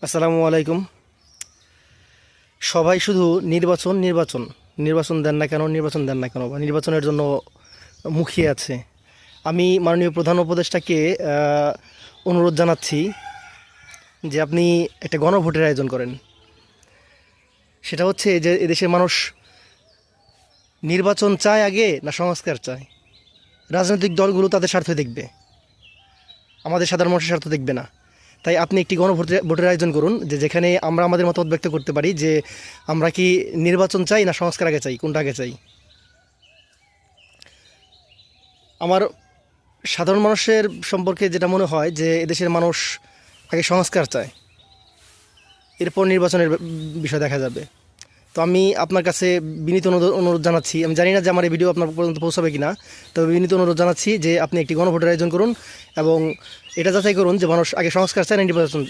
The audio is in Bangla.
আসসালামু আলাইকুম। সবাই শুধু নির্বাচন নির্বাচন নির্বাচন দেন না কেন, নির্বাচন দেন না কেন, বা নির্বাচনের জন্য মুখিয়ে আছে। আমি মাননীয় প্রধান উপদেষ্টাকে অনুরোধ জানাচ্ছি যে আপনি একটা গণভোটের আয়োজন করেন। সেটা হচ্ছে যে এদেশের মানুষ নির্বাচন চায় আগে না সংস্কার চায়। রাজনৈতিক দলগুলো তাদের স্বার্থ দেখবে, আমাদের সাধারণ মানুষের স্বার্থ দেখবে না। তাই আপনি একটি গণভোটের আয়োজন করুন, যেখানে আমরা আমাদের মতামত ব্যক্ত করতে পারি যে আমরা কি নির্বাচন চাই না সংস্কার আগে চাই, কোনটা আগে চাই। আমার সাধারণ মানুষের সম্পর্কে যেটা মনে হয় যে এদেশের মানুষ আগে সংস্কার চায়, এরপর নির্বাচনের বিষয় দেখা যাবে। তো আমি আপনার কাছে বিনীত অনুরোধ জানাচ্ছি, আমি জানি না যে আমার এই ভিডিও আপনার পর্যন্ত পৌঁছাবে কি না, তবে বিনীত অনুরোধ জানাচ্ছি যে আপনি একটি গণভোটের আয়োজন করুন এবং এটা যাচাই করুন যে মানুষ আগে সংস্কার চায় না নির্বাচন।